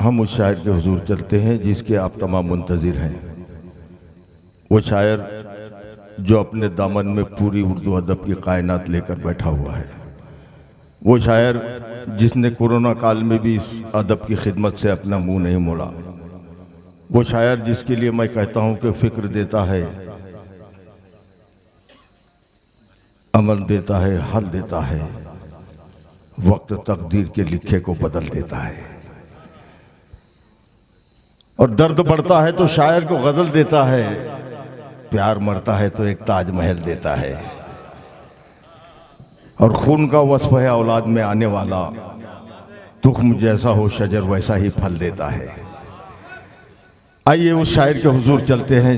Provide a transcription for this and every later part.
हम उस शायर के हुजूर चलते हैं जिसके आप तमाम मुंतज़िर हैं। वो शायर जो अपने दामन में पूरी उर्दू अदब की कायनात लेकर बैठा हुआ है। वो शायर जिसने कोरोना काल में भी इस अदब की खिदमत से अपना मुंह नहीं मोड़ा। वो शायर जिसके लिए मैं कहता हूँ कि फ़िक्र देता है, अमल देता है, हल देता है, वक्त तकदीर के लिखे को बदल देता है। और दर्द बढ़ता है तो शायर को गजल देता है, प्यार मरता है तो एक ताजमहल देता है। और खून का वस्फ है औलाद में आने वाला, तुख्म जैसा हो शजर वैसा ही फल देता है। आइए उस शायर के हुजूर चलते हैं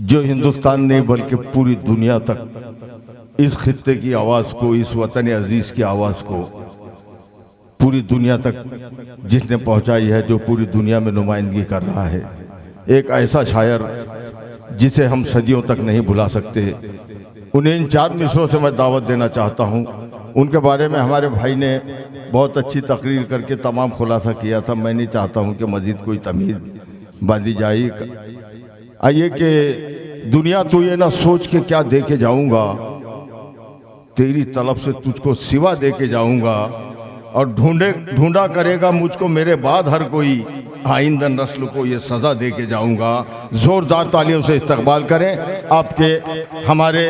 जो हिंदुस्तान नहीं बल्कि पूरी दुनिया तक इस खित्ते की आवाज़ को, इस वतन अजीज़ की आवाज़ को पूरी दुनिया तक जिसने पहुंचाई है, जो पूरी दुनिया में नुमाइंदगी कर रहा है। एक ऐसा शायर जिसे हम सदियों तक नहीं भुला सकते। उन्हें इन 4 मिसरों से मैं दावत देना चाहता हूं। उनके बारे में हमारे भाई ने बहुत अच्छी तकरीर करके तमाम खुलासा किया था। मैं नहीं चाहता हूं कि मज़ीद कोई तमीज़ बांधी जाए। आइए कि दुनिया तो ये ना सोच के क्या दे के जाऊंगा, तेरी तलब से तुझको सिवा दे के जाऊंगा। और ढूंढा करेगा मुझको मेरे बाद हर कोई, आइंदा नस्ल को ये सज़ा दे के जाऊंगा। ज़ोरदार तालियों से इस्तकबाल करें आपके, हमारे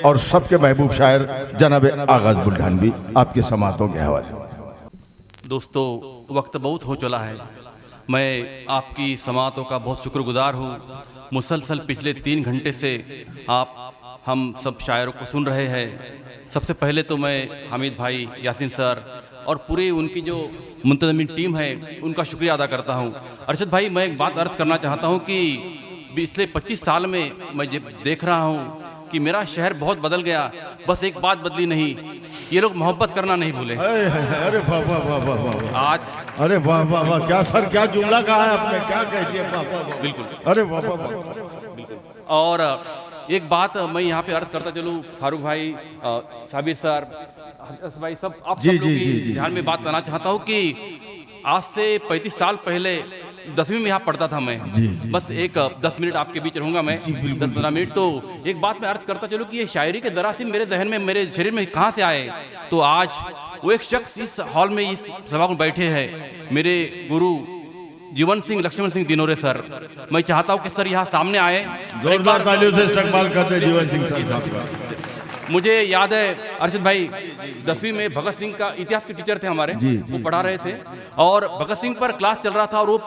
और सबके महबूब शायर जनाब आगाज़ बुल्ढानवी, आपके समातों के हवाले। दोस्तों, वक्त बहुत हो चला है। मैं आपकी समातों का बहुत शुक्रगुजार हूँ। मुसलसल पिछले 3 घंटे से हम सब शायरों को सुन रहे हैं। सबसे पहले तो मैं हामिद भाई, यासीन सर और पूरी उनकी जो मुंतज़मीन टीम है उनका शुक्रिया अदा करता हूँ। अरशद भाई, मैं एक बात अर्ज़ करना चाहता हूँ कि पिछले 25 साल में मैं देख रहा हूँ कि मेरा शहर बहुत बदल गया। बस एक बात बदली नहीं, ये लोग मोहब्बत करना नहीं भूले। अरे वाह वाह वाह वाह वाह, आज अरे वाह वाह वाह, क्या सर, क्या जुमला कहा है आपने, क्या कह दिया। वाह वाह वाह, बिल्कुल। अरे वाह वाह वाह। और एक बात मैं यहाँ पे अर्ज़ करता चलूँ, फारूक भाई, साबिर सर, भाई, सब आप सब लोग की ध्यान में बात करना चाहता हूँ कि आज से 35 साल पहले 10वीं में यहाँ पढ़ता था मैं। बस एक 10 मिनट आपके बीच रहूँगा मैं, 10-15 मिनट। तो एक बात मैं अर्ज़ करता चलूँ कि ये शायरी के जरासीम मेरे जहन में, मेरे शरीर में कहाँ से आए। तो आज वो एक शख्स इस हॉल में, इस सभा में बैठे हैं, मेरे गुरु जीवन सिंह, लक्ष्मण सिंह दिनोरे सर। मैं चाहता हूँ कि सर यहाँ सामने आए। जोरदार तालियों से इस्तकबाल करते जीवन सिंह सर साहब का। मुझे याद है अरशद भाई, 10वीं में भगत सिंह का इतिहास के टीचर थे हमारे, वो पढ़ा रहे थे और भगत सिंह पर क्लास चल रहा था। और वो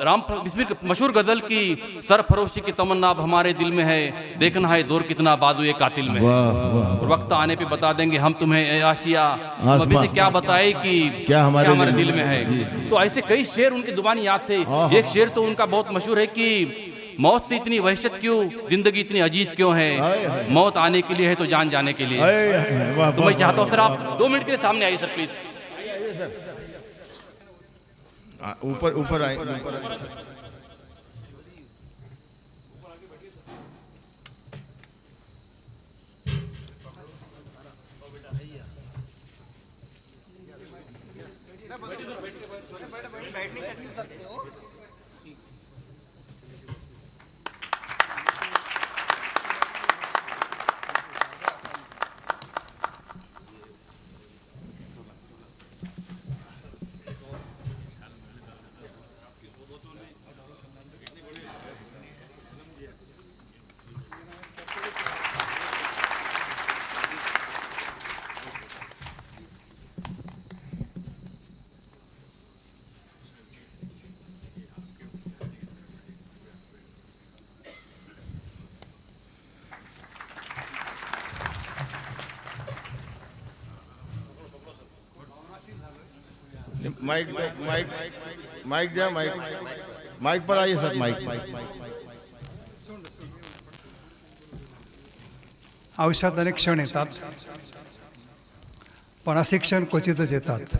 राम बिस्मिल मशहूर गजल की सरफरोशी की तमन्ना अब हमारे दिल में है, देखना है जोर कितना बाजू ये कातिल में है। और वक्त आने पे बता देंगे हम तुम्हें, ए आशिया अभी से क्या बताए कि क्या हमारे दिल में है। तो ऐसे कई शेर उनकी जुबानी याद थे। एक शेर तो उनका बहुत मशहूर है कि मौत से इतनी वहशत क्यों, जिंदगी इतनी अजीज क्यों है, मौत आने के लिए है तो जान जाने के लिए। तो मैं चाहता हूँ सर आप 2 मिनट के लिए सामने आइए सर, प्लीज। ऊपर ऊपर आए। माइक माइक माइक द्या, माइक पर आइए सर, माइक। आयुष्यात अनेक क्षण येतात, पण असे क्षण क्वचितच येतात.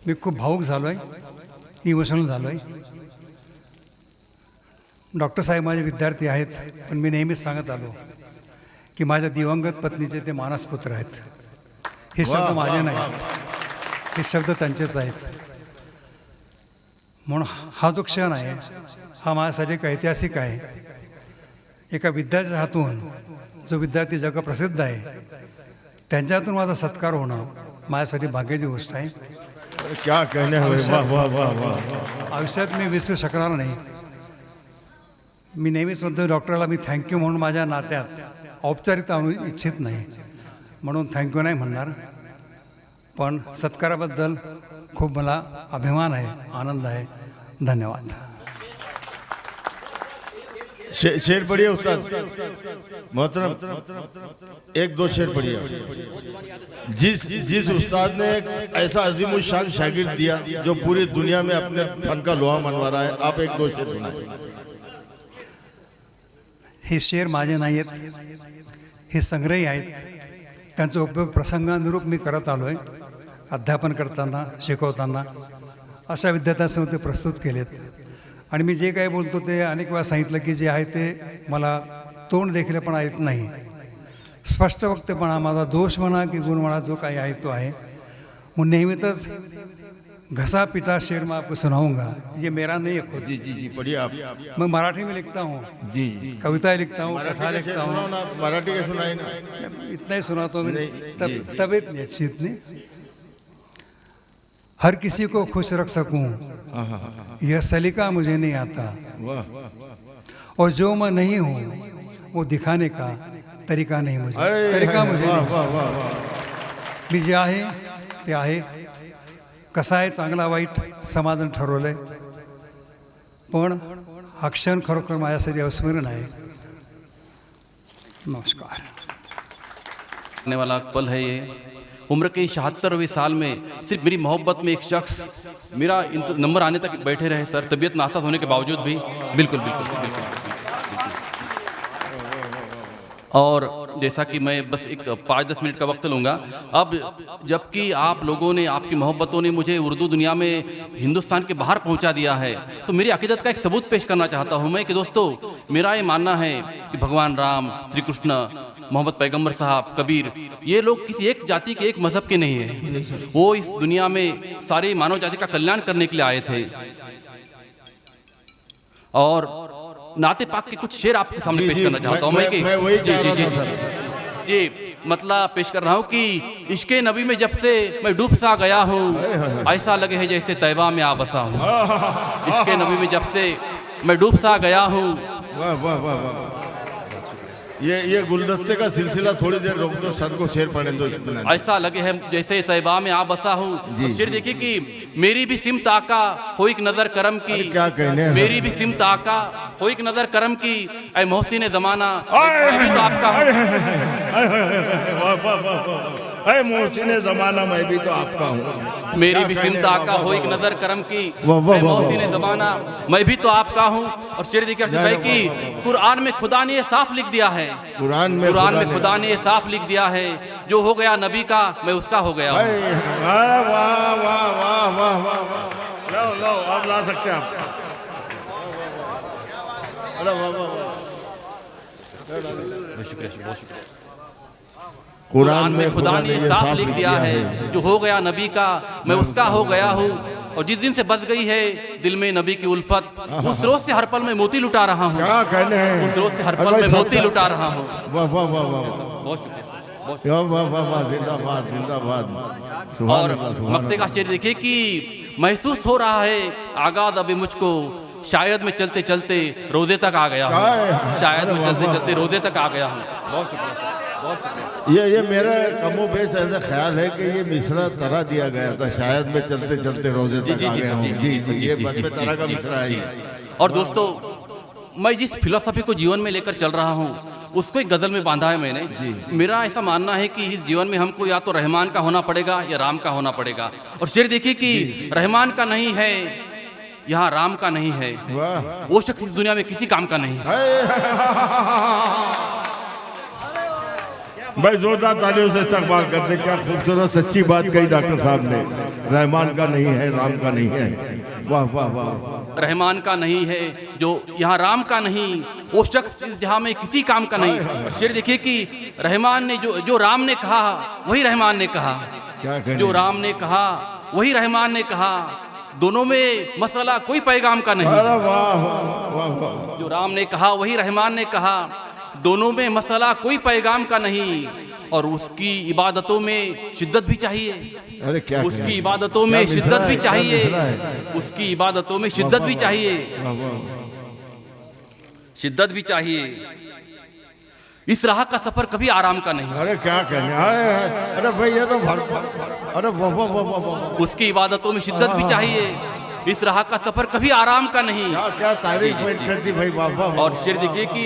मी खूप भावुक झालोय, इमोशनल झालोय. डॉक्टर साहेब माझे विद्यार्थी आहेत, पण मी नेहमीच सांगत आलो की माझ्या दिवंगत पत्नीचे ते मानसपुत्र आहेत. हे शब्द माझे नाही, हे शब्द त्यांचेच आहेत. म्हणून हा जो क्षण आहे हा माझ्यासाठी एक ऐतिहासिक आहे. एका विद्यार्थ्याच्या हातून जो विद्यार्थी जगप्रसिद्ध आहे त्यांच्या हातून माझा सत्कार होणं माझ्यासाठी भाग्याची गोष्ट आहे. अरे क्या कहने हुए, वाह वाह वाह वाह. आयुष्यात मी विसरू शकणार नाही. मी नेहमीच म्हणतो डॉक्टरला मी थँक्यू म्हणून माझ्या नात्यात औपचारिकता आणू इच्छित नाही, म्हणून थँक्यू नाही म्हणणार. पण सत्काराबद्दल खूप मला अभिमान आहे, आनंद आहे. धन्यवाद. शेर पढ़िए उस्ताद मोहतरम, एक दो शेर पढ़िए. जिस उस्ताद ने एक ऐसा अजीम शान शागिर्द दिया जो पूरी दुनिया में अपने फन का लोहा मनवा रहा है, आप एक दो शेर सुनाइए. हे शेर माझे नाही आहेत, हे संग्रही आहेत. त्यांचा उपयोग प्रसंगानुरूप मी करत आलो आहे. अध्यापन करताना, शिकवताना अशा विद्यार्थ्यांसमोर ते प्रस्तुत केलेत. आणि मी जे काही बोलतो ते अनेक वेळा सांगितलं की जे आहे ते मला तोंड देखील पण येत नाही. स्पष्ट वक्तेपणा माझा दोष म्हणा की गुण म्हणा जो काही आहे तो आहे. मग नेहमीतच घसा पिटा शेर मैं आपको सुनाऊंगा, ये मेरा नहीं है खुद. जी जी जी पढ़िए आप. मैं मराठी में लिखता हूँ, जी जी कविताएं लिखता हूँ, कथा लिखता हूँ. मराठी के सुनाई ना. इतना ही सुनाता हूँ. तबीयत नहीं अच्छी इतनी. हर किसी को खुश रख सकूं यह सलीका मुझे नहीं आता, और जो मैं नहीं हूँ वो दिखाने का तरीका नहीं मुझे. तरीका मुझे नाही. मी जे आहे ते आहे. कसा आहे चांगला वाईट समाधान ठरवलंय, पण हा क्षण खरोखर माझ्यासाठी अविस्मरणीय आहे. नमस्कार. आने वाला पल है ये. उम्र के 76वें साल में सिर्फ मेरी मोहब्बत में एक शख्स मेरा नंबर आने तक बैठे रहे सर, तबीयत नासाज होने के बावजूद भी. बिल्कुल बिल्कुल बिल्कुल. और जैसा कि मैं बस एक 5-10 मिनट का वक्त लूँगा अब, जबकि आप लोगों ने, आपकी मोहब्बतों ने मुझे उर्दू दुनिया में हिंदुस्तान के बाहर पहुंचा दिया है, तो मेरी अकीदत का एक सबूत पेश करना चाहता हूं मैं कि दोस्तों, मेरा ये मानना है कि भगवान राम, श्री कृष्ण, मोहम्मद पैगंबर साहब, कबीर, ये लोग किसी एक जाति के, एक मजहब के नहीं है. वो इस दुनिया में सारी मानव जाति का कल्याण करने के लिए आए थे. और नाते पाक के कुछ शेर आपके सामने पेश करना चाहता हूँ मैं वही जी जी जी जी मतलब पेश कर रहा हूँ कि इश्के नबी में जब से मैं डूब सा गया हूँ, ऐसा लगे है जैसे तैबा में आ बसा हूँ. इश्के नबी में जब से मैं डूब सा गया हूँ. वाह वाह वाह वाह. ये गुलदस्ते का सिलसिला थोड़ी देर रोक दो, सर को शेर पढ़ने दो. ऐसा लगे है जैसे तैबा में आ बसा हूँ. शेर देखिए कि मेरी भी सिमत आका हो एक नजर करम की. क्या कहने हैं, मेरी भी सिमत आका हो एक नजर करम की. ऐ मोहसिन जमाना मैं भी तो आपका हूँ. ऐ मोहसिन जमाना मैं भी तो आपका हूँ. मेरी भी सिमत आका हो एक नजर करम की. ऐ मोहसिन जमाना मैं भी तो आपका हूँ. और शेर देखिए अर्शद भाई कि कुरान में खुदा ने ये साफ लिख दिया है, कुरान में खुदा ने ये साफ लिख दिया है, जो हो गया नबी का मैं उसका हो गया हूँ. वाह वाह वाह वाह वाह वाह. लो लो आप ला सकते हैं आप. अरे वाह वाह वाह. बहुत शुक्रिया, बहुत शुक्रिया. कुरान में खुदा ने ये साफ लिख दिया है, जो हो गया नबी का मैं उसका हो गया हूँ. और जिस दिन से बस गई है दिल में नबी की उल्फत, उस रोज से हर पल में मोती लुटा रहा हूँ. क्या कहने हैं, उस रोज से हर पल में मोती लुटा रहा हूँ. वाह वाह वाह वाह. बहुत शुक्रिया. वाह वाह वाह. जिंदाबाद जिंदाबाद. और मक्ते का शेर देखिए कि महसूस हो रहा है आगाज अभी मुझको, शायद मैं चलते चलते रोजे तक आ गया हूँ. शायद मैं चलते चलते रोजे तक आ गया हूँ. बहुत शुक्रिया, बहुत शुक्रिया. ये मेरा कमो बेश ऐसा ख्याल है कि ये मिसरा तरह दिया गया था, शायद मैं चलते चलते रोजे तक आ गया हूँ. जी ये बस में तरह का मिसरा है. और दोस्तों, मैं जिस फिलॉसफी को जीवन में लेकर चल रहा हूँ उसको एक गजल में बांधा है मैंने. मेरा ऐसा मानना है कि इस जीवन में हमको या तो रहमान का होना पड़ेगा या राम का होना पड़ेगा. और शेर देखिए कि रहमान का नहीं है, यहाँ राम का नहीं है, वो शख्स इस दुनिया में किसी काम का नहीं है. भाई जोरदार तालियों से इस्तकबाल करते. क्या खूबसूरत सच्ची बात कही डॉक्टर साहब ने. रहमान का नहीं है, राम का नहीं है. वाह वाह वाह. रहमान का नहीं है, जो यहाँ राम का नहीं, वो शख्स इस जहाँ में किसी काम का नहीं. शेर देखिए कि रहमान ने जो राम ने कहा वही रहमान ने कहा. क्या जो राम ने कहा वही रहमान ने कहा. दोनों में मसला कोई पैगाम का नहीं। अरे वाह वाह वाह वाह। जो राम ने कहा वही रहमान ने कहा, दोनों में मसला कोई पैगाम का नहीं। और उसकी इबादतों में शिद्दत भी चाहिए, अरे क्या उसकी इबादतों में क्या शिद्दत भी मिसरा है, चाहिए, क्या मिसरा है। उसकी इबादतों में शिद्दत भी चाहिए, वाह, वाह। शिद्दत भी चाहिए। इस राह का सफर कभी आराम का नहीं। अरे क्या कहने, अरे भाई ये तो अरे वाह वाह वाह वाह वाह। उसकी इबादतों में शिद्दत भी चाहिए, इस राह का सफर कभी आराम का नहीं। क्या क्या तारीफ पेश कर दी भाई, वाह वाह वाह। और शेर देखिए कि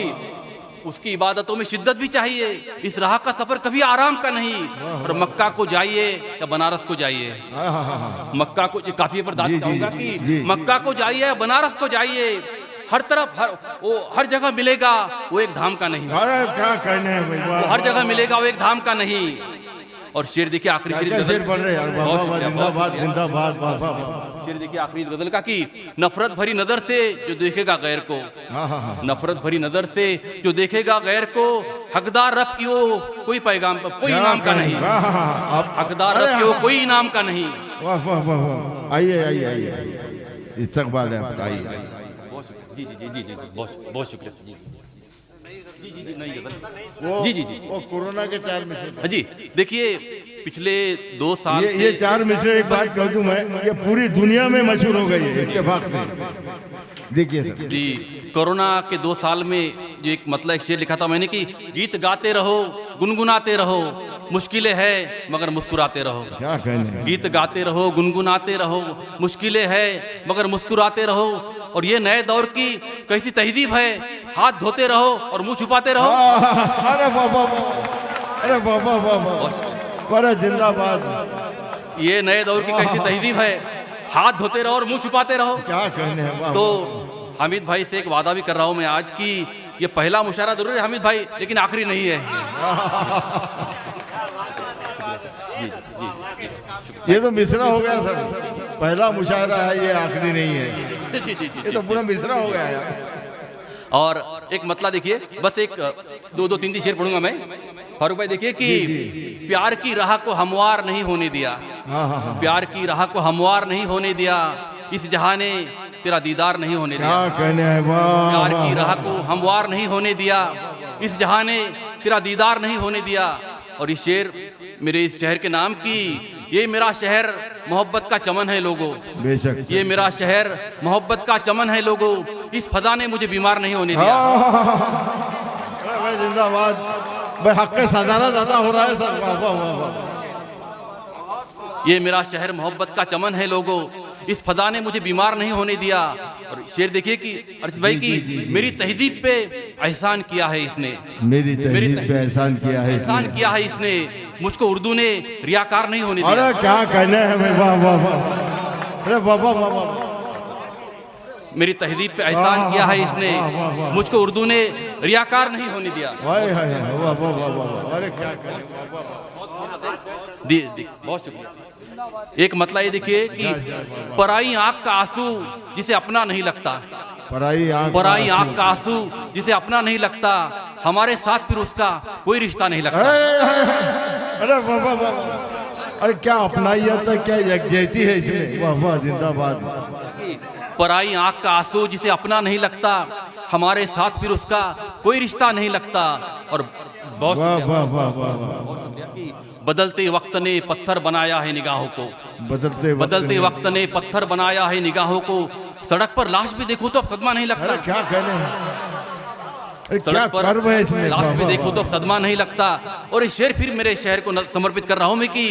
उसकी इबादतों में शिद्दत भी चाहिए, इस राह का सफर कभी आराम का नहीं। और मक्का को जाइए या बनारस को जाइए, हाँ, हाँ, हाँ। मक्का को, ये काफी पर दाद जी, चाहूंगा जी, कि जी, मक्का को जाइए या बनारस को जाइए, हर तरफ हर जगह मिलेगा वो एक धाम का नहीं। अरे क्या कहने हैं भाई, वाह। वो हर जगह मिलेगा वो एक धाम का नहीं। और शेर देखिए आखिरी शेर क्या शेर गजल, पढ़ रहे हैं यार, वाह वाह वाह, जिंदाबाद जिंदाबाद, वाह वाह वाह। शेर देखिए आखिरी गजल का कि नफरत भरी नजर से जो देखेगा गैर को, हाँ हाँ हाँ। नफरत भरी नजर से जो देखेगा गैर को, हकदार रब की वो कोई पैगाम कोई इनाम का नहीं। हाँ हाँ हाँ। आप हकदार रब की वो कोई इनाम का नहीं। वाह वाह वाह वाह। आइए आइए आइए, इस्तकबाल है आपका, आइए। जी जी जी जी जी बहुत बहुत शुक्रिया। जी जी जी नई गजल। वो जी जी जी वो कोरोना के 4 मिसरे, जी देखिए पिछले 2 साल ये से 4 मिसरे एक बात कह दूं मैं, ये पूरी दुनिया में मशहूर हो गई है इत्तेफाक से। देखिए सर, जी कोरोना के 2 साल में जो एक मतलब एक शेर लिखा था मैंने कि गीत गाते रहो गुनगुनाते रहो, मुश्किलें है मगर मुस्कुराते रहो। क्या कहने, गीत गाते रहो गुनगुनाते रहो, मुश्किलें है मगर मुस्कुराते रहो। और ये नए दौर की कैसी तहजीब है, हाथ धोते रहो और मुंह छुपाते रहो। अरे वाह वाह वाह, अरे वाह वाह वाह वाह, अरे जिंदाबाद। ये नए दौर की कैसी तहजीब है, हाथ धोते रहो और मुंह छुपाते रहो। क्या कहने हैं, वाह। तो हामिद भाई से एक वादा भी कर रहा हूं मैं आज की, ये पहला मुशायरा जरूर है हामिद भाई, लेकिन आखिरी नहीं है। ये तो मिसरा हो गया सर, पहला मुशायरा है, ये आखिरी नहीं है। ये तो पूरा मिसरा हो गया यार। और एक मतला देखिए, बस एक 2-3 शेर पढ़ूंगा मैं। फारूक भाई देखिए कि प्यार की राह को हमवार नहीं होने दिया, हाँ हाँ हाँ। प्यार की राह को हमवार नहीं होने दिया, इस जहां ने तेरा दीदार नहीं होने दिया। क्या कहने हैं, वाह प्यार वाह, की राह को हमवार नहीं होने दिया, इस जहां ने तेरा दीदार नहीं होने दिया। और इस शेर मेरे इस शहर के नाम की, ये मेरा शहर मोहब्बत का चमन है लोगों, बेशक। ये मेरा शहर मोहब्बत का चमन है लोगों, इस फजा ने मुझे बीमार नहीं होने दिया। अरे भाई जिंदाबाद भाई, हक का सजाना ज्यादा हो रहा है सर, वाह वाह वाह वाह। ये मेरा शहर मोहब्बत का चमन है लोगों, इस फजा ने मुझे बीमार नहीं होने दिया। और शेर देखिए कि अर्शद भाई की मेरी तहजीब पे एहसान किया है इसने, मेरी तहजीब पे एहसान किया है एहसान इसने। किया है इसने, मुझको उर्दू ने रियाकार नहीं होने दिया। अरे क्या कहने हैं भाई, वाह वाह वाह, अरे वाह वाह वाह वाह। मेरी तहजीब पे एहसान किया है इसने, मुझको उर्दू ने रियाकार नहीं होने दिया। वाह वाह वाह वाह वाह वाह, अरे क्या कहने, वाह वाह वाह। बहुत शुक्रिया। एक मतलब ये देखिए कि पराई आंख का आंसू जिसे अपना नहीं लगता, पराई आंख का आंसू जिसे अपना नहीं लगता, हमारे साथ फिर उसका कोई रिश्ता नहीं लगता। अरे वाह वाह वाह, अरे क्या अपनाइयत है, क्या यकजहती है इसमें, वाह वाह जिंदाबाद। पराई आंख का आंसू जिसे अपना नहीं लगता, हमारे साथ फिर उसका कोई रिश्ता नहीं लगता। और बहुत वाह वाह वाह वाह वाह। बदलते वक्त ने पत्थर बनाया है निगाहों को, बदलते वक्त ने पत्थर बनाया है निगाहों को, सड़क पर लाश भी देखो तो अब सदमा नहीं लगता। अरे क्या कहने हैं, अरे क्या सड़क पर कर्म है इसमें, लाश भी देखो तो अब सदमा नहीं लगता। और ये शेर फिर मेरे शहर को समर्पित कर रहा हूं मैं कि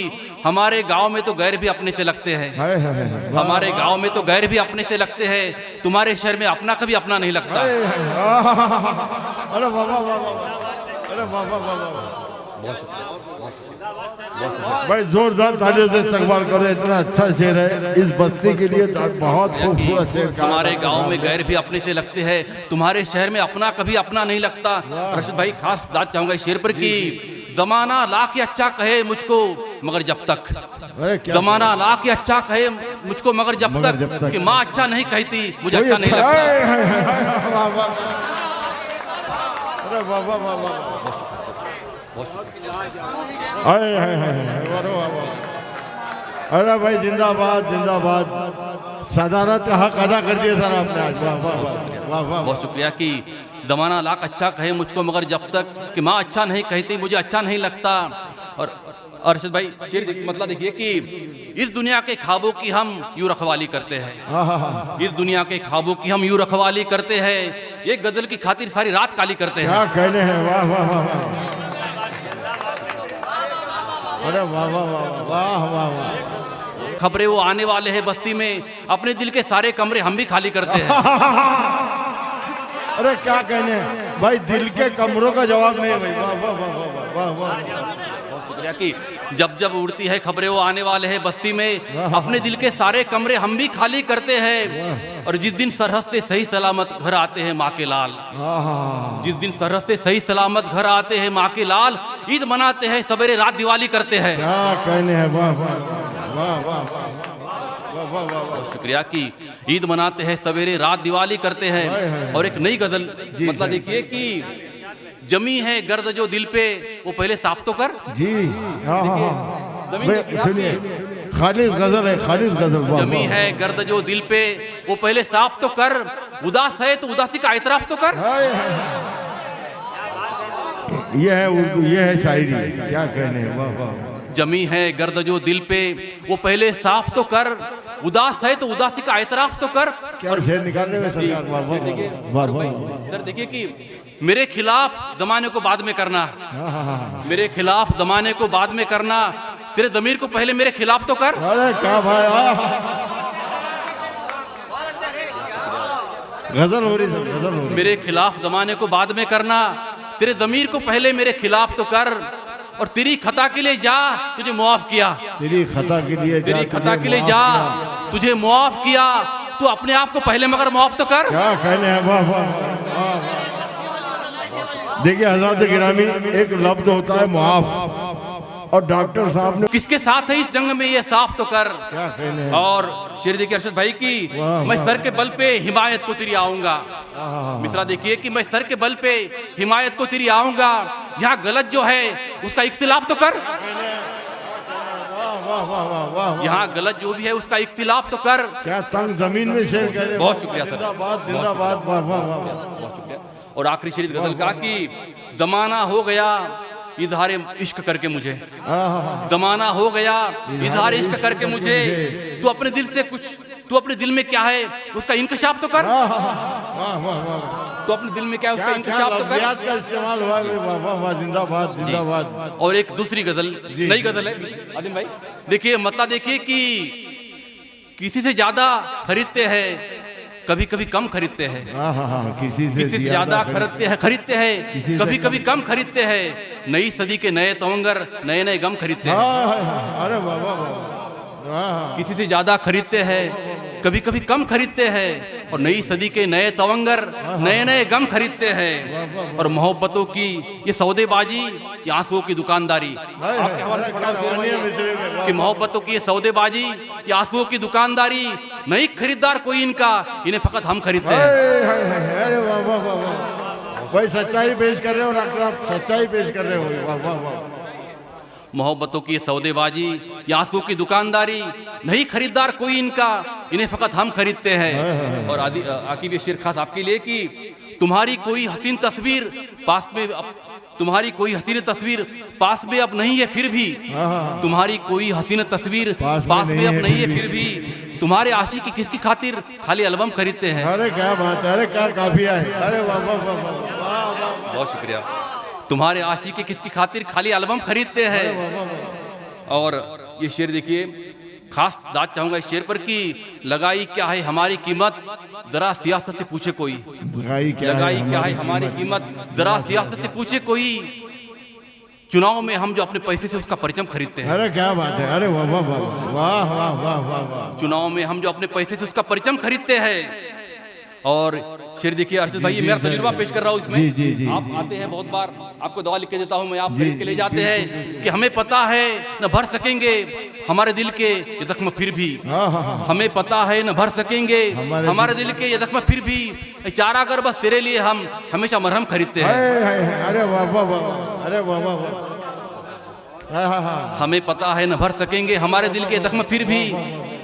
हमारे गांव में तो गैर भी अपने से लगते हैं, हाय हाय हाय, हमारे गांव में तो गैर भी अपने से लगते हैं, तुम्हारे शहर में अपना कभी अपना नहीं लगता। अरे वाह वाह वाह वाह, अरे वाह वाह वाह वाह, भाई जोरदार तालियों से इस्तकबाल करो, इतना अच्छा शेर है इस बस्ती के लिए, बहुत खूबसूरत शेर। हमारे गांव में गैर भी अपने से लगते हैं, तुम्हारे शहर में अपना कभी अपना नहीं लगता। रशीद भाई खास बात चाहूंगा इस शेर पर कि जमाना लाख अच्छा कहे मुझको मगर जब तक, जमाना लाख अच्छा कहे मुझको मगर जब तक कि माँ अच्छा नहीं कहती मुझे अच्छा नहीं लगता। अरे वाह वाह वाह वाह, अरे भाई जिंदाबाद जिंदाबाद, सदारत का हक अदा कर दिया सर आपने आज। वाह वाह वाह वाह वाह। बहुत शुक्रिया कि ज़माना लाख अच्छा कहे मुझको, मगर जब तक कि माँ अच्छा नहीं कहती मुझे अच्छा नहीं लगता। और अर्शद भाई शेर मतलब देखिए कि इस दुनिया के ख्वाबों की हम यूँ रखवाली करते हैं, इस दुनिया के ख्वाबों की हम यूँ रखवाली करते हैं, एक गजल की खातिर सारी रात काली करते हैं। क्या कहने हैं, वाह वाह वाह वाह। अरे वाह वाह वाह वाह वाह वाह। खबरें वो आने वाले हैं बस्ती में, अपने दिल के सारे कमरे हम भी खाली करते हैं। अरे क्या कहने हैं भाई, दिल के कमरों का जवाब नहीं है भाई। वाह वाह वाह वाह वाह वाह। शुक्रिया कि जब जब उड़ती है खबरें वो आने वाले हैं बस्ती में, अपने दिल के सारे कमरे हम भी खाली करते हैं। और जिस दिन सरहद से सही सलामत घर आते हैं माँ के लाल, जिस दिन सरहद से सही सलामत घर आते हैं माँ के लाल, ईद मनाते हैं सवेरे रात दिवाली करते हैं। क्या कहने हैं, वाह वाह वाह वाह वाह। शुक्रिया कि ईद मनाते हैं सवेरे रात दिवाली करते हैं। और एक नई गजल मतलब देखिए कि जमी है गर्द जो दिल पे वो पहले साफ तो कर। जी हाँ हाँ, सुनिए खालिद गजल है, खालिद गजल। जमी है गर्द जो दिल पे वो पहले साफ तो कर, उदास है तो उदासी का एतराफ तो कर। ये है उर्दू, ये है शायरी, क्या कहने हैं, वाह वाह। जमी है गर्द जो दिल पे वो पहले साफ तो कर, उदास है तो उदासी का एतराफ तो कर। क्या शेर निकालने में सरकार, वाह वाह वाह वाह। सर देखिए कि मेरे खिलाफ जमाने को बाद में करना, मेरे खिलाफ जमाने को बाद में करना, तेरे जमीर को पहले मेरे खिलाफ तो कर। अरे क्या भाई, गजल हो रही, गजल हो रही। मेरे खिलाफ जमाने को बाद में करना, तेरे जमीर को पहले मेरे खिलाफ तो कर। और तेरी खता के लिए जा तुझे मुआफ किया, तेरी खता के लिए, तेरी खता के लिए जा तुझे मुआफ किया, तू अपने आप को पहले मगर मुआफ तो कर। क्या कहने हैं, वाह वाह। देखिए हज़रात गिरामी, एक लफ्ज होता है मुआफ, और डॉक्टर साहब ने किसके साथ है इस जंग में ये साफ तो कर। क्या कहने हैं। और शेर देखिए अरशद भाई की, मैं सर के बल पे हिमायत को तेरी आऊंगा। मिसरा देखिए कि मैं सर के बल पे हिमायत को तेरी आऊंगा, यहाँ गलत जो है उसका इख्तिलाफ तो कर। यहाँ गलत जो भी है उसका इख्तिलाफ तो कर। क्या तंग जमीन में शेर कह रहे। बहुत शुक्रिया सर, जिंदाबाद जिंदाबाद, वाह वाह वाह। बहुत शुक्रिया। और आखिरी शेर गजल का कि जमाना हो गया इजहार इश्क करके मुझे, जमाना हो गया इजहार इश्क करके मुझे, तू अपने दिल से कुछ, तू अपने दिल में क्या है उसका इंकशाफ तो कर। तो अपने दिल में क्या है उसका इंकशाफ तो कर। का इस्तेमाल हुआ, वाह वाह वाह, जिंदाबाद जिंदाबाद। और एक दूसरी गजल, नई गजल है आदिम भाई, देखिए मतलब देखिए कि किसी से ज्यादा खरीदते हैं, कभी कभी कम खरीदते हैं, किसी से ज्यादा खरीदते हैं, कभी कभी कम खरीदते हैं। नई सदी के नए तवंगर नए नए गम खरीदते हैं। अरे वाह वाह वाह। किसी से ज्यादा खरीदते हैं, कभी कभी कम खरीदते हैं, और नई सदी के नए तवंगर नए नए गम खरीदते हैं। और मोहब्बतों की ये सौदेबाजी, ये आंसुओं की दुकानदारी, कि मोहब्बतों की ये सौदेबाजी, ये आंसुओं की दुकानदारी, नई खरीदार कोई इनका, इन्हें फकत हम खरीदते हैं। अरे वाह वाह वाह वाह, भाई सच्चाई पेश कर रहे हो, सच्चाई पेश कर रहे हो, वाह वाह वाह। मोहब्बतों की सौदेबाजी, या आंसू की दुकानदारी, नहीं खरीदार कोई इनका, इन्हें फकत हम खरीदते हैं। और आकिब ये शेर खास आपके लिए कि तुम्हारी कोई हसीन तस्वीर पास में, तुम्हारी कोई हसीन तस्वीर पास में अब नहीं है फिर भी, तुम्हारी कोई हसीन तस्वीर पास में अब नहीं है फिर भी, तुम्हारे आशिकी किसकी खातिर खाली एल्बम खरीदते हैं। अरे क्या बात है, अरे क्या काफिया है, अरे वाह वाह वाह वाह। बहुत शुक्रिया। तुम्हारे आशिकी किसकी खातिर खाली एल्बम खरीदते हैं। और ये शेर देखिए, खास दाद चाहूंगा इस शेर पर कि लगाई क्या है हमारी कीमत, जरा सियासत से पूछे कोई। लगाई क्या है हमारी कीमत, जरा सियासत से पूछे कोई। चुनाव में हम जो अपने पैसे से उसका परचम खरीदते हैं। अरे क्या बात है, अरे वाह वाह वाह वाह वाह वाह वाह। चुनाव में हम जो अपने पैसे से उसका परचम खरीदते हैं। और शेर देखिए अर्शद भाई, ये मेरा तजुर्बा पेश कर रहा हूँ इसमें। जी। आप आते हैं बहुत बार, आपको दवा लिख के देता हूँ मैं, आप खरीद के ले जाते हैं कि हमें पता है न भर सकेंगे हमारे दिल के ये जख्म फिर भी, हमें पता है न भर सकेंगे हमारे दिल के ये जख्म फिर भी, चारा कर बस तेरे लिए हम हमेशा मरहम खरीदते हैं। अरे वाह वाह वाह, अरे वाह वाह वाह। हमें पता है न भर सकेंगे हमारे दिल के जख्म फिर भी,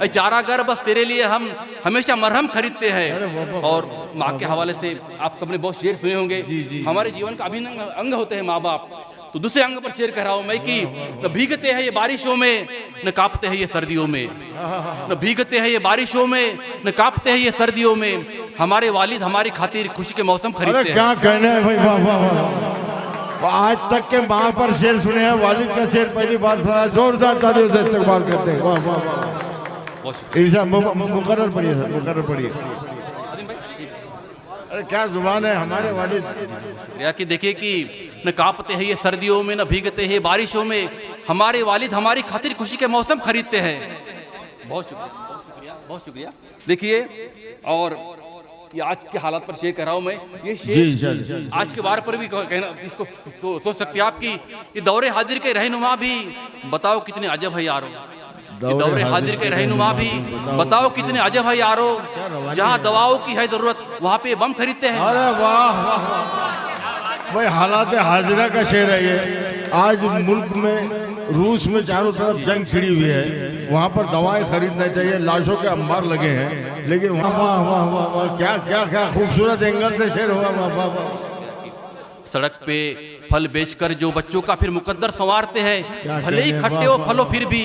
ऐ चारागर बस तेरे लिए हम हमेशा मरहम खरीदते हैं। और माँ के हवाले से आप सबने बहुत शेर सुने होंगे, हमारे जीवन का अभिन्न अंग होते हैं माँ बाप। तो दूसरे अंग पर शेर कह रहा हूं मैं कि न भीगते हैं ये बारिशों में, न कांपते हैं ये सर्दियों में। न भीगते हैं ये बारिशों में, न कांपते हैं ये सर्दियों में, हमारे वालिद हमारी खातिर खुशी के मौसम खरीदते हैं। क्या कहना है भाई, वाह वाह वाह। आज तक के माँ पर शेर सुने हैं, वालिद का शेर पहली बार सुना। जोरदार तालियों से इस्तकबाल करते हैं। वाह वाह वाह। मुकर्रर पढ़िए सर, मुकर्रर पढ़िए। अरे क्या जुबान है हमारे वालिद। या कि देखिए कि न कांपते हैं ये सर्दियों में, न भीगते हैं बारिशों में, हमारे वालिद हमारी खातिर खुशी के मौसम खरीदते हैं। बहुत शुक्रिया, बहुत शुक्रिया। देखिए, और ये आज के हालात पर शेर कह रहा हूं मैं, ये शेर आज के बार पर भी कहना, इसको सोच सकते हैं आप कि ये दौरे हाजिर के रहनुमा भी बताओ कितने अजब है यारो। दौरे हाजिर के रहनुमा भी बताओ कितने अजब है यारो, जहाँ दवाओं की है जरूरत वहाँ पे बम खरीदते हैं। अरे वाह वाह वाह भाई, हालात हाजिरा का शेर है ये। आज मुल्क में, रूस में चारों तरफ जंग छिड़ी हुई है, वहाँ पर दवाएं खरीदना चाहिए, लाशों के अंबार लगे हैं, लेकिन वाह वाह वाह वाह वाह, क्या क्या क्या खूबसूरत एंगल से शेर हुआ। वाह वाह वाह। सड़क पे फल बेचकर जो बच्चों का फिर मुकद्दर संवारते हैं, भले ही खट्टे हो फलो फिर भी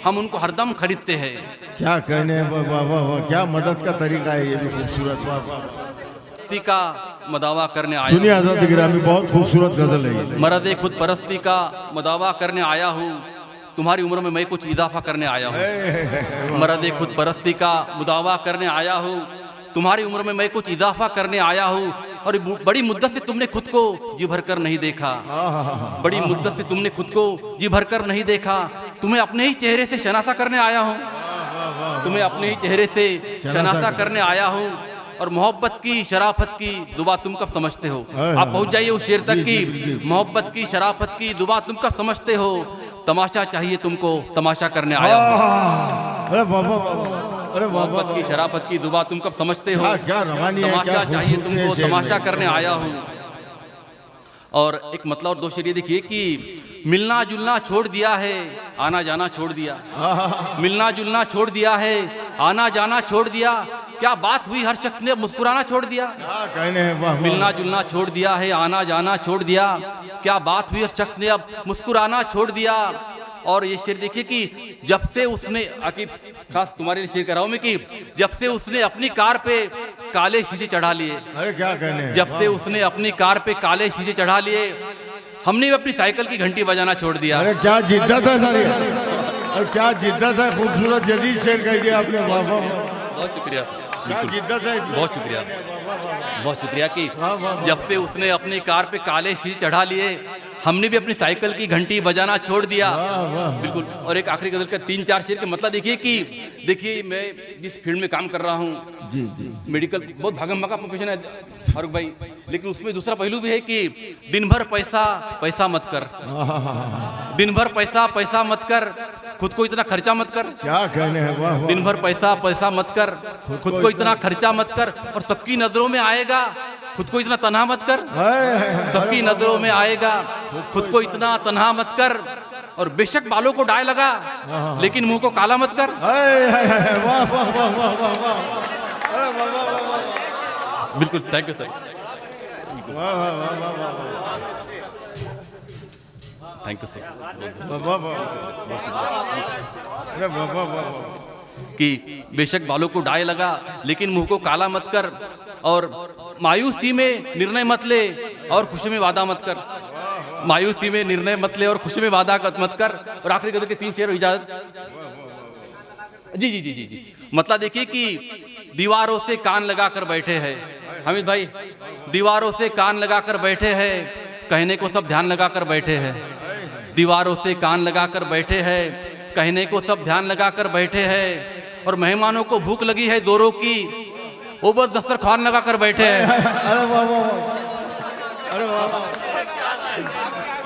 हम उनको हरदम खरीदते हैं। क्या कहने हैं, वाह वाह वाह, क्या मदद का तरीका है ये भी खूबसूरत। परस्ती का मदावा करने आया, सुनिए आजाद गिरामी, बहुत खूबसूरत गजल है ये। मर्द खुद परस्ती का मदावा करने आया हूँ, तुम्हारी उम्र में मैं कुछ इजाफा करने आया हूँ। मर्द खुद परस्ती का मुदावा करने आया हूँ, तुम्हारी उम्र में मैं कुछ इजाफा करने आया हूँ। और बड़ी मुद्दत से तुमने खुद को जी भर कर नहीं देखा, बड़ी मुद्दत से तुमने खुद को जी भर कर नहीं देखा, तुम्हें अपने ही चेहरे से शनासा करने आया हूँ, तुम्हें अपने ही चेहरे से शनासा करने आया हूँ। और मोहब्बत की शराफत की दुआ तुम कब समझते हो। आप पहुंच जाइए उस शेर तक की मोहब्बत की शराफत की दुआ तुम कब समझते हो, तमाशा चाहिए तुमको तमाशा करने आया हूँ। अरे बाबा, अरे मोहब्बत की शराफत की दुआ तुम कब समझते हो, क्या रवानी है, तमाशा चाहिए तुमको शेर तमाशा करने आया हूँ। और एक मतलब और दो शेर ये देखिए कि मिलना जुलना छोड़ दिया है, आना जाना छोड़ दिया। मिलना जुलना छोड़ दिया है, आना जाना छोड़ दिया, क्या बात हुई हर शख्स ने मुस्कुराना छोड़ दिया। कहने हैं, मिलना जुलना छोड़ दिया है, आना जाना छोड़ दिया, क्या बात हुई हर शख्स ने अब मुस्कुराना छोड़ दिया। और ये शेर देखिए कि जब से उसने, आकिब खास तुम्हारे लिए शेर कर रहा हूं मैं, कि जब से उसने अपनी कार पे काले शीशे चढ़ा लिए। अरे क्या कहने हैं, जब से उसने अपनी कार पे काले शीशे चढ़ा लिए, हमने भी अपनी साइकिल की घंटी बजाना छोड़ दिया। अरे क्या जिद्दत है सर, अरे क्या जिद्दत है, खूबसूरत जदीद शेर कह दिया आपने। बहुत शुक्रिया, क्या जिद्दत है, बहुत शुक्रिया, बहुत शुक्रिया कि जब से उसने अपनी कार पे काले शीशे चढ़ा लिए, हमने भी अपनी साइकिल की घंटी बजाना छोड़ दिया। बिल्कुल। और एक आखिरी गजल का 3-4 शेर का मतलब देखिए कि देखिए मैं जिस फील्ड में काम कर रहा हूँ, जी जी, मेडिकल बहुत भागम भागा प्रोफेशन है फारूक भाई, लेकिन उसमें दूसरा पहलू भी है कि दिन भर पैसा पैसा मत कर, दिन भर पैसा पैसा मत कर, खुद को इतना खर्चा मत कर। क्या कहने हैं, वाह। दिन भर पैसा पैसा मत कर, खुद को इतना खर्चा मत कर, और सबकी नजरों में आएगा, खुद को इतना तन्हा मत कर, सबकी नजरों में आएगा, खुद को इतना तन्हा मत कर, और बेशक बालों को डाय लगा लेकिन मुंह को काला मत कर। बिल्कुल, thank you sir, thank you sir. कि बेशक बालों को डाय लगा लेकिन मुंह को काला मत कर, और मायूसी में निर्णय मत ले और खुशी में वादा मत कर, मायूसी में निर्णय मत ले और खुशी में वादा मत कर। और आखिरी गजल के 3 शेर इजाजत। जी जी जी जी जी, मतलब देखिए कि दीवारों से कान लगा कर बैठे हैं हामिद भाई, दीवारों से कान लगा कर बैठे हैं, कहने को सब ध्यान लगा कर बैठे हैं, दीवारों से कान लगा कर बैठे हैं, कहने को सब ध्यान लगा कर बैठे हैं। और मेहमानों को भूख लगी है जोरों की, वो बस दस्तरखान लगा कर बैठे हैं।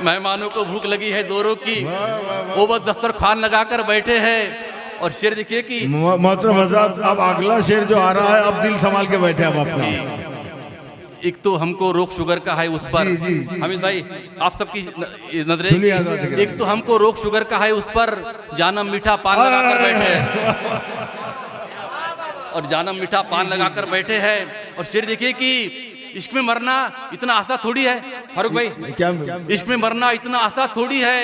मेहमानों को भूख लगी है जोरों की, वो बस दस्तरखान लगा कर बैठे हैं। और शेर देखिए कि मोहतरम हज़रात, अब अगला शेर जो आ रहा है, अब दिल संभाल के बैठे अब अपना। एक तो हमको रोग शुगर का है उस पर, जी, जी। हमीद भाई आप सबकी सुनिए नजरें, हजरत, एक तो हमको रोग शुगर का है उस पर जानम मीठा पान लगाकर बैठे हैं और जानम मीठा पान लगाकर बैठे हैं। और शेर देखिए कि इश्क में मरना इतना आसान थोड़ी है फारूक भाई, क्या इश्क में मरना इतना आसान थोड़ी है,